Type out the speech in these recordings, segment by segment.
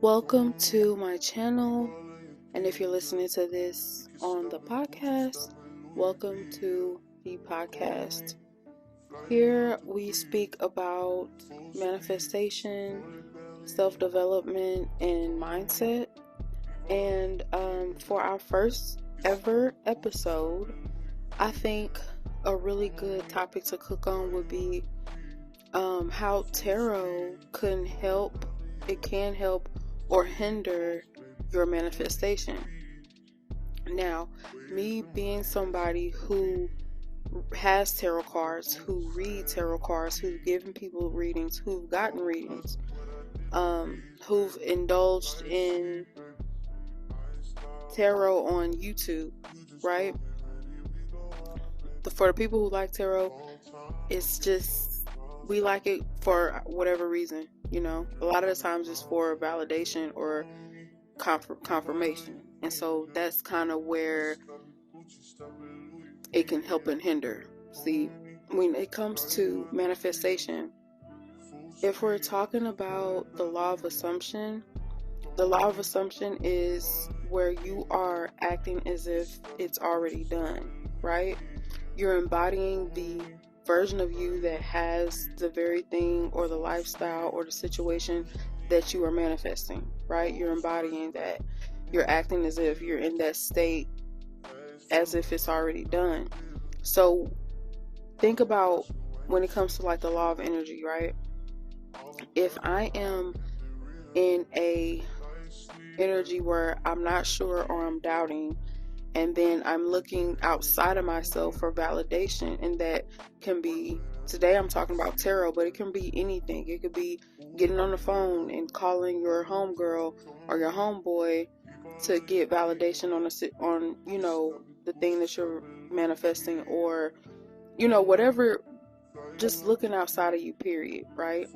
Welcome to my channel, and if you're listening to this on the podcast, welcome to the podcast. Here we speak about manifestation, self-development, and mindset. And for our first ever episode, I think a really good topic to cook on would be how tarot can help or hinder your manifestation. Now, me being somebody who has tarot cards, who read tarot cards, who've given people readings, who've gotten readings, who've indulged in tarot on YouTube, right? For the people who like tarot, it's just, we like it for whatever reason, a lot of the times it's for validation or confirmation. And so that's kind of where it can help and hinder. See, when it comes to manifestation, if we're talking about the law of assumption is where you are acting as if it's already done, right? You're embodying the version of you that has the very thing or the lifestyle or the situation that you are manifesting, right? You're embodying that. You're acting as if you're in that state as if it's already done. So think about when it comes to like the law of energy, right? If I am in a energy where I'm not sure or I'm doubting, and then I'm looking outside of myself for validation, and that can be, today I'm talking about tarot, but it can be anything. It could be getting on the phone and calling your homegirl or your homeboy to get validation on the thing that you're manifesting, or whatever. Just looking outside of you, period, right?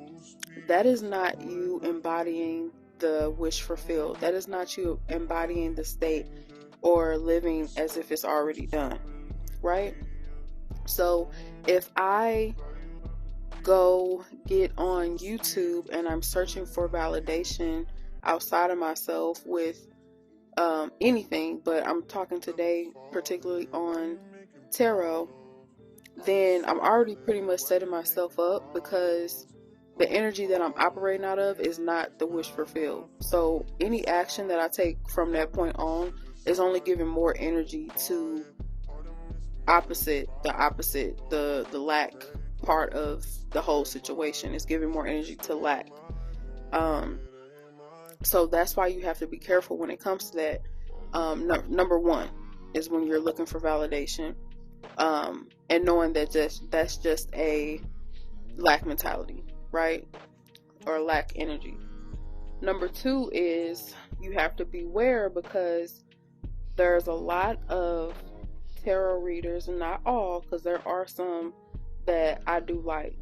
That is not you embodying the wish fulfilled. That is not you embodying the state or living as if it's already done, right? So if I go get on YouTube and I'm searching for validation outside of myself with anything, but I'm talking today particularly on tarot, then I'm already pretty much setting myself up, because the energy that I'm operating out of is not the wish fulfilled. So any action that I take from that point on is only giving more energy to the lack part of the whole situation. It's giving more energy to lack. So that's why you have to be careful when it comes to that. Number one is when you're looking for validation, and knowing that that's just a lack mentality, right? Or lack energy. Number two is you have to beware, because there's a lot of tarot readers, and not all, because there are some that I do like,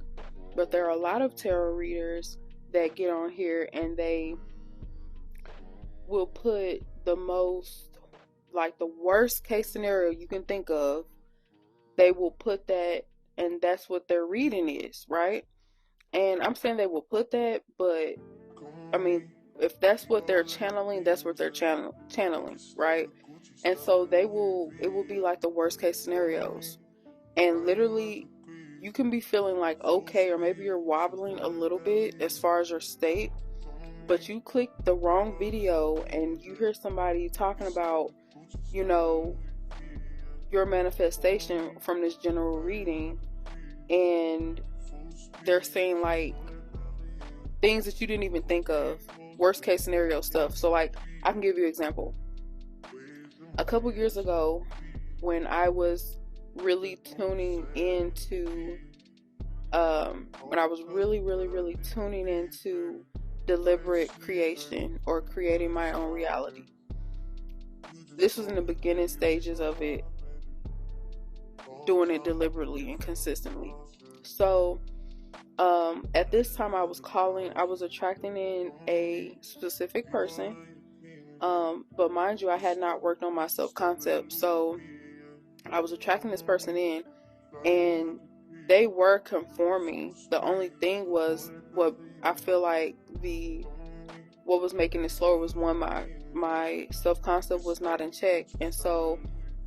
but there are a lot of tarot readers that get on here and they will put the worst case scenario you can think of. They will put that, and that's what their reading is, right? And I'm saying they will put that, but I mean, if that's what they're channeling, that's what they're channeling, right? And so it will be like the worst case scenarios. And literally, you can be feeling like okay, or maybe you're wobbling a little bit as far as your state, but you click the wrong video and you hear somebody talking about, your manifestation from this general reading, and they're saying like things that you didn't even think of, worst case scenario stuff. So like, I can give you an example. A couple years ago, when I was really tuning into when I was really tuning into deliberate creation, or creating my own reality. This was in the beginning stages of it, doing it deliberately and consistently. So at this time I was attracting in a specific person, but mind you, I had not worked on my self-concept. So I was attracting this person in, and they were conforming. The only thing was, what I feel like the what was making it slower was, one, my self-concept was not in check. And so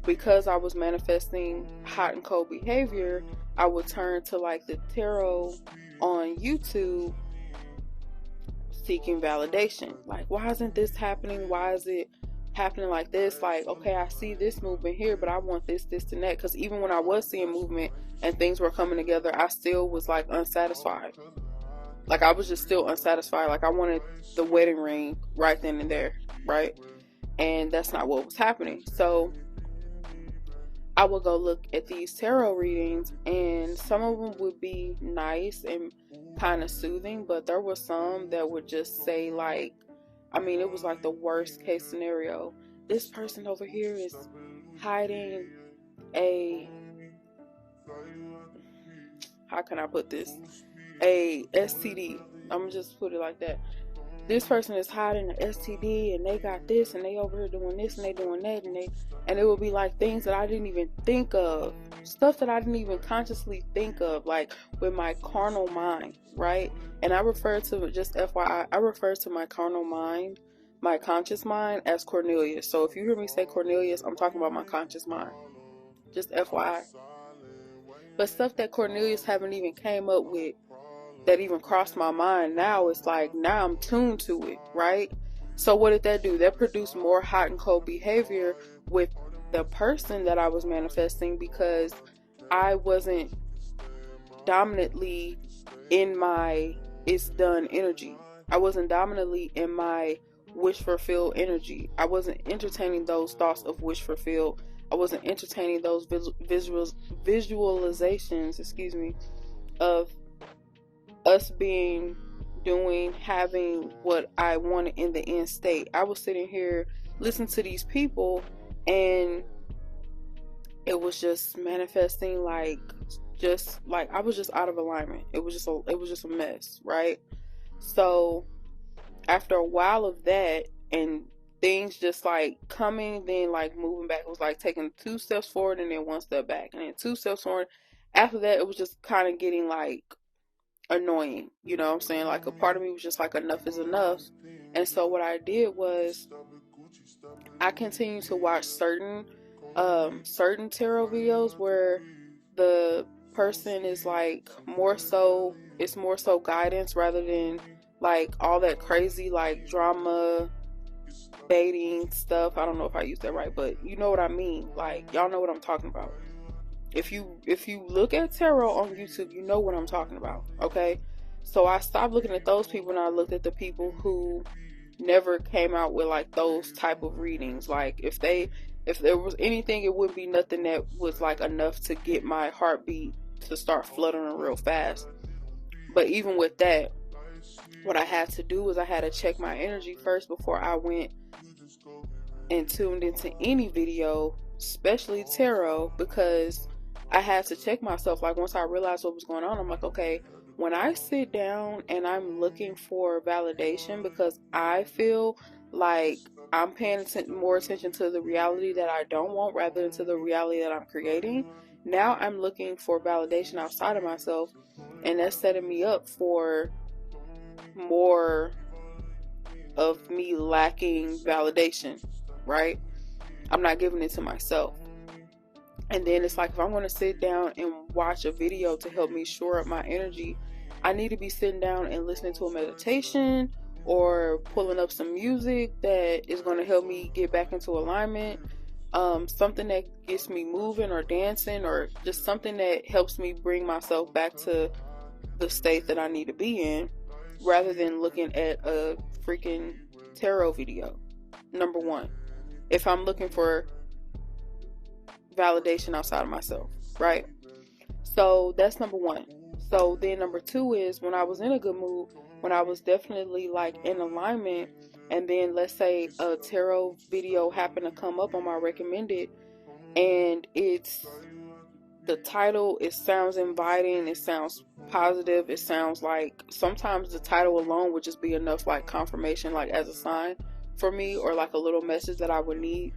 because I was manifesting hot and cold behavior, I would turn to like the tarot on YouTube, seeking validation. Like, why isn't this happening? Why is it happening like this? Like, okay, I see this movement here, but I want this, and that. Because even when I was seeing movement and things were coming together, I still was like unsatisfied. Like, I was just still unsatisfied. Like, I wanted the wedding ring right then and there, right? And that's not what was happening. So I would go look at these tarot readings, and some of them would be nice and kind of soothing, but there were some that would just say, like, I mean, it was like the worst case scenario. This person over here is hiding a, how can I put this? A STD. I'm gonna just put it like that. This person is hiding an STD, and they got this, and they over here doing this, and they doing that, and it would be like things that I didn't even think of, stuff that I didn't even consciously think of, like with my carnal mind, right? And I refer to, just FYI, I refer to my carnal mind, my conscious mind, as Cornelius. So if you hear me say Cornelius, I'm talking about my conscious mind. Just FYI. But stuff that Cornelius haven't even came up with, that even crossed my mind, now it's like, now I'm tuned to it, right? So what did that do? That produced more hot and cold behavior with the person that I was manifesting, because I wasn't dominantly in my it's done energy. I wasn't dominantly in my wish fulfilled energy. I wasn't entertaining those thoughts of wish fulfilled. I wasn't entertaining those visualizations, of us having what I wanted in the end state. I was sitting here listening to these people, and it was just manifesting like I was just out of alignment. It was just a mess, right? So after a while of that, and things just like coming, then like moving back, it was like taking 2 steps forward and then 1 step back, and then 2 steps forward. After that, it was just kind of getting like annoying, you know what I'm saying? Like, a part of me was just like, enough is enough. And so what I did was, I continued to watch certain tarot videos where the person is like it's more so guidance rather than like all that crazy like drama baiting stuff. I don't know if I used that right, but you know what I mean. Like, y'all know what I'm talking about. If you look at tarot on YouTube, you know what I'm talking about, okay? So I stopped looking at those people, and I looked at the people who never came out with like those type of readings. Like, if there was anything, it wouldn't be nothing that was like enough to get my heartbeat to start fluttering real fast. But even with that, what I had to do was I had to check my energy first before I went and tuned into any video, especially tarot, because I had to check myself. Like, once I realized what was going on, I'm like, okay, when I sit down and I'm looking for validation because I feel like I'm paying more attention to the reality that I don't want rather than to the reality that I'm creating, now I'm looking for validation outside of myself, and that's setting me up for more of me lacking validation, right? I'm not giving it to myself. And then it's like, if I'm going to sit down and watch a video to help me shore up my energy, I need to be sitting down and listening to a meditation or pulling up some music that is going to help me get back into alignment. Something that gets me moving or dancing, or just something that helps me bring myself back to the state that I need to be in, rather than looking at a freaking tarot video. Number one, if I'm looking for validation outside of myself, right? So that's number one. So then number two is, when I was in a good mood, when I was definitely like in alignment, and then let's say a tarot video happened to come up on my recommended, and it's the title, it sounds inviting, it sounds positive, it sounds like, sometimes the title alone would just be enough like confirmation, like as a sign for me, or like a little message that I would need,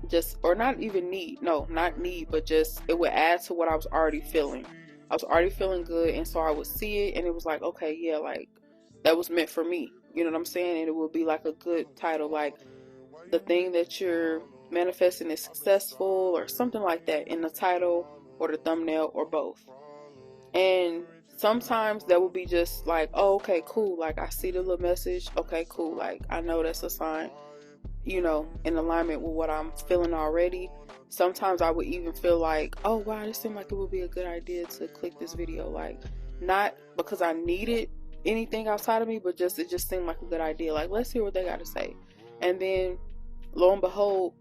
just, or not even need, no, not need, but just, it would add to what I was already feeling. I was already feeling good, and so I would see it, and it was like, okay, yeah, like that was meant for me, You know what I'm saying? And it will be like a good title, like the thing that you're manifesting is successful or something like that in the title or the thumbnail or both. And sometimes that will be just like, oh, okay, cool. Like, I see the little message. Okay, cool. Like, I know that's a sign, you know, in alignment with what I'm feeling already. Sometimes I would even feel like, oh, wow, this seemed like it would be a good idea to click this video. Like, not because I needed anything outside of me, but just it just seemed like a good idea. Like, let's hear what they got to say. And then, lo and behold,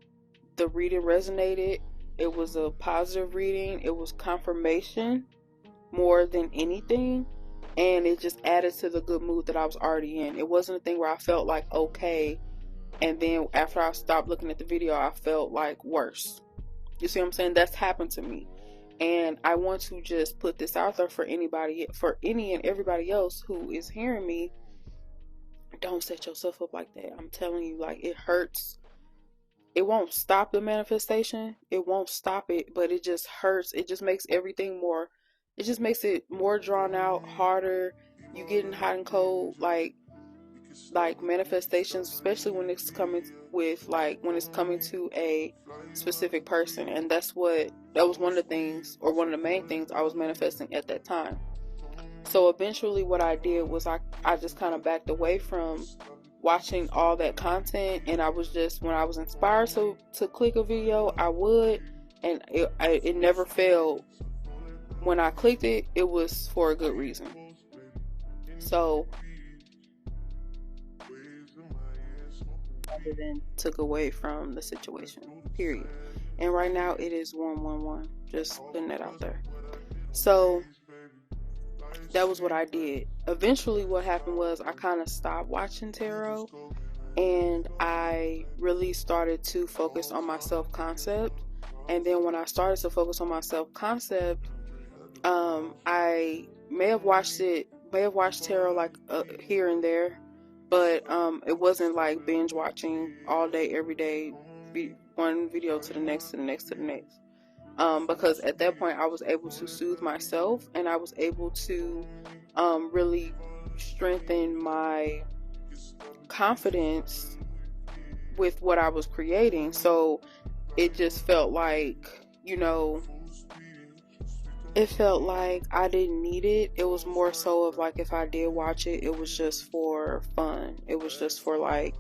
the reading resonated. It was a positive reading. It was confirmation more than anything, and it just added to the good mood that I was already in. It wasn't a thing where I felt like okay, and then after I stopped looking at the video I felt like worse. You see what I'm saying? That's happened to me, and I want to just put this out there for anybody, for any and everybody else who is hearing me. Don't set yourself up like that. I'm telling you, like, it hurts. It won't stop the manifestation, it won't stop it, but it just hurts. It just makes everything more, it just makes it more drawn out, harder. You getting hot and cold, like manifestations, especially when it's coming with, like, when it's coming to a specific person. And that was one of the things, or one of the main things I was manifesting at that time. So eventually what I did was I just kind of backed away from watching all that content, and I was just, when I was inspired to click a video, I would, and it never failed. When I clicked it, it was for a good reason. So other than took away from the situation, period. And right now it is 111, just putting that out there. So that was what I did. Eventually what happened was I kind of stopped watching tarot, and I really started to focus on my self-concept. And then when I started to focus on my self-concept, I may have watched tarot like here and there, but it wasn't like binge watching all day every day, one video to the next to the next to the next. Because at that point I was able to soothe myself, and I was able to really strengthen my confidence with what I was creating. So it just felt like, you know, it felt like I didn't need it. It was more so of like, if I did watch it, it was just for fun. It was just for like,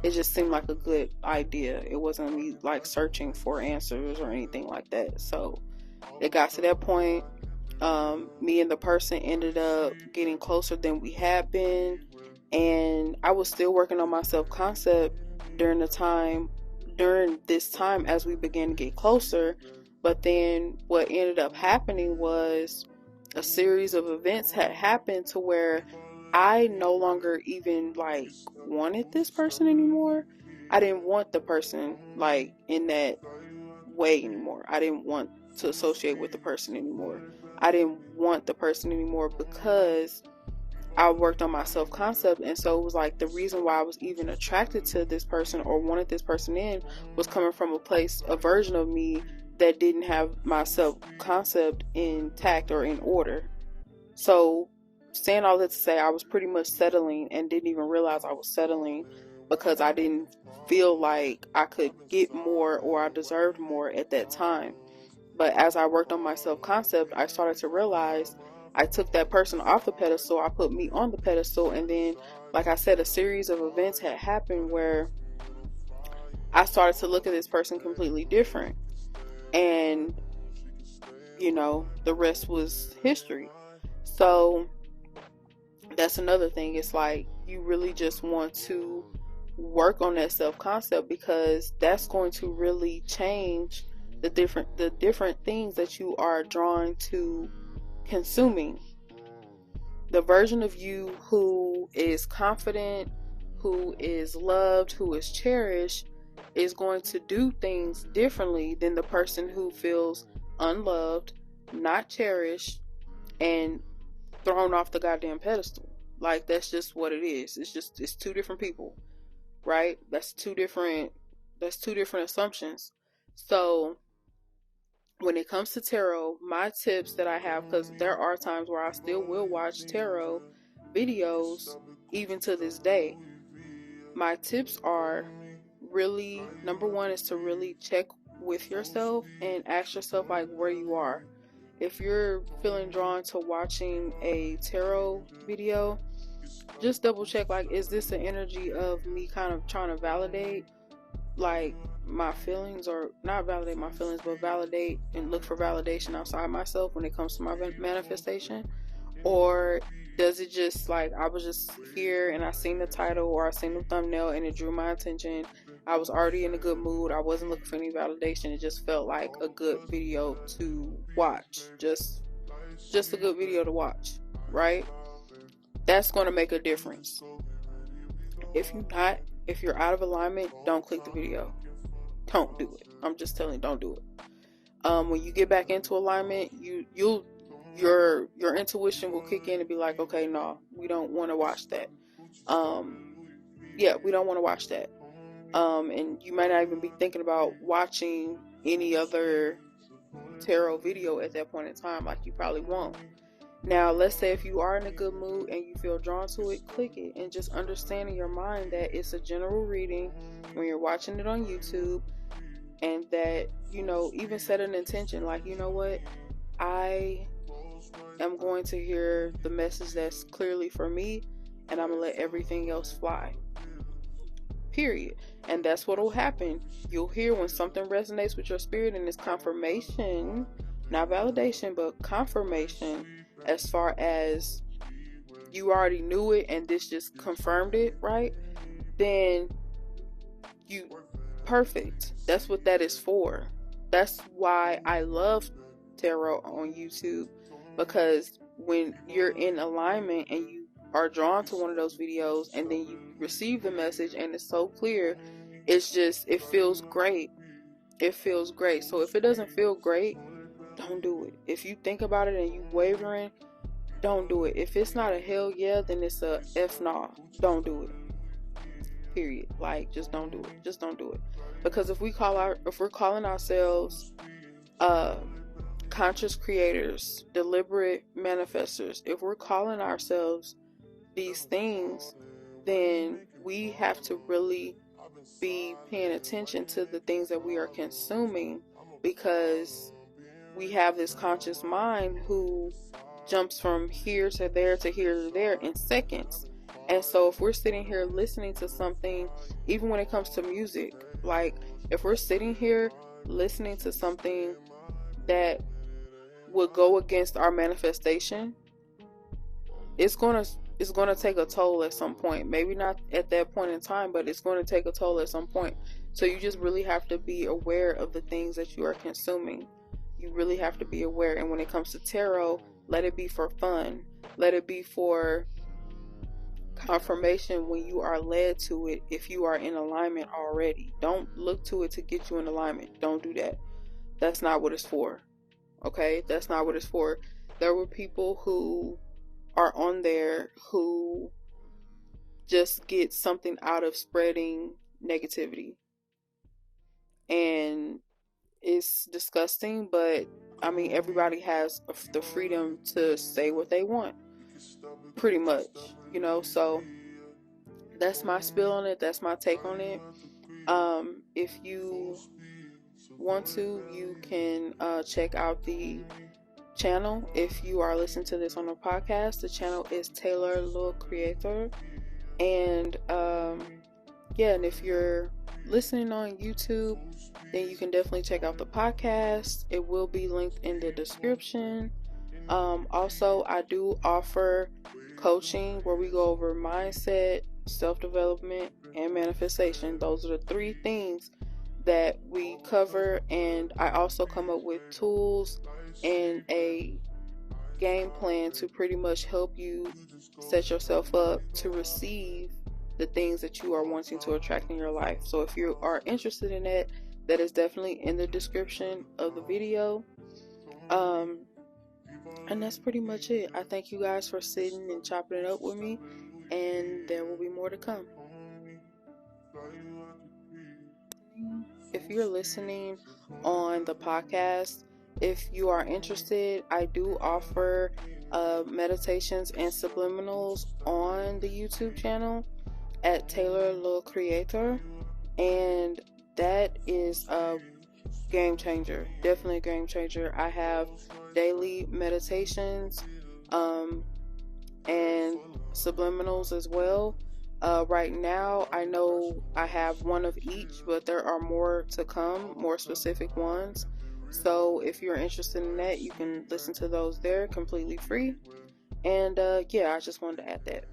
it just seemed like a good idea. It wasn't me like searching for answers or anything like that. So it got to that point. Me and the person ended up getting closer than we had been, and I was still working on my self-concept during this time as we began to get closer. But then what ended up happening was a series of events had happened to where I no longer even like wanted this person anymore. I didn't want the person like in that way anymore. I didn't want to associate with the person anymore. I didn't want the person anymore because I worked on my self-concept. And so it was like the reason why I was even attracted to this person or wanted this person in was coming from a version of me that didn't have my self-concept intact or in order. So saying all that to say, I was pretty much settling and didn't even realize I was settling because I didn't feel like I could get more or I deserved more at that time. But as I worked on my self-concept, I started to realize I took that person off the pedestal, I put me on the pedestal, and then, like I said, a series of events had happened where I started to look at this person completely different. And, you know, the rest was history. So that's another thing. It's like you really just want to work on that self-concept, because that's going to really change the different things that you are drawn to consuming. The version of you who is confident, who is loved, who is cherished, is going to do things differently than the person who feels unloved, not cherished, and thrown off the goddamn pedestal. Like, that's just what it is. It's two different people, right? That's two different assumptions. So when it comes to tarot, my tips that I have, because there are times where I still will watch tarot videos, even to this day. My tips are really, number one is to really check with yourself and ask yourself like where you are. If you're feeling drawn to watching a tarot video, just double check, like, is this the energy of me kind of trying to validate like my feelings, or not validate my feelings, but validate and look for validation outside myself when it comes to my manifestation? Or does it just, like, I was just here and I seen the title or I seen the thumbnail and it drew my attention. I was already in a good mood. I wasn't looking for any validation. It just felt like a good video to watch. Just a good video to watch, right? That's going to make a difference. If you're out of alignment, don't click the video. Don't do it. I'm just telling you, don't do it. When you get back into alignment, your intuition will kick in and be like, okay, no, we don't want to watch that. We don't want to watch that. And you might not even be thinking about watching any other tarot video at that point in time. Like, you probably won't. Now, let's say if you are in a good mood and you feel drawn to it, click it, and just understand in your mind that it's a general reading when you're watching it on YouTube, and that, even set an intention, like, you know what, I am going to hear the message that's clearly for me, and I'm going to let everything else fly. Period. And that's what will happen. You'll hear when something resonates with your spirit, and it's confirmation, not validation, but confirmation, as far as you already knew it and this just confirmed it, right? Then perfect. That's what that is for. That's why I love tarot on YouTube, because when you're in alignment and you are drawn to one of those videos and then you receive the message and it's so clear, it feels great. It feels great. So if it doesn't feel great, don't do it. If you think about it and you wavering, don't do it. If it's not a hell yeah, then it's a F nah. Don't do it. Period. Like, just don't do it. Just don't do it. Because if we're calling ourselves conscious creators, deliberate manifestors, if we're calling ourselves these things, then we have to really be paying attention to the things that we are consuming, because we have this conscious mind who jumps from here to there to here to there in seconds. And so if we're sitting here listening to something, even when it comes to music, like if we're sitting here listening to something that would go against our manifestation, it's gonna take a toll at some point. Maybe not at that point in time, but it's going to take a toll at some point. So you just really have to be aware of the things that you are consuming. You really have to be aware. And when it comes to tarot, let it be for fun. Let it be for confirmation when you are led to it, if you are in alignment already. Don't look to it to get you in alignment. Don't do that. That's not what it's for. Okay? That's not what it's for. There were people who are on there who just get something out of spreading negativity. And it's disgusting, but I mean, everybody has the freedom to say what they want, pretty much, so that's my spill on it. That's my take on it. If you want to, you can check out the channel. If you are listening to this on a podcast, the channel is Taylor Le Createur. And and if you're listening on YouTube, then you can definitely check out the podcast. It will be linked in the description. Also, I do offer coaching where we go over mindset, self-development, and manifestation. Those are the 3 things that we cover, and I also come up with tools and a game plan to pretty much help you set yourself up to receive the things that you are wanting to attract in your life. So if you are interested in that, that is definitely in the description of the video. And that's pretty much it. I thank you guys for sitting and chopping it up with me, and there will be more to come. If you're listening on the podcast, if you are interested, I do offer meditations and subliminals on the YouTube channel at Taylor Lil Creator, and that is a game changer, definitely a game changer. I have daily meditations and subliminals as well. Right now, I know I have one of each, but there are more to come, more specific ones. So if you're interested in that, you can listen to those there completely free. And yeah, I just wanted to add that.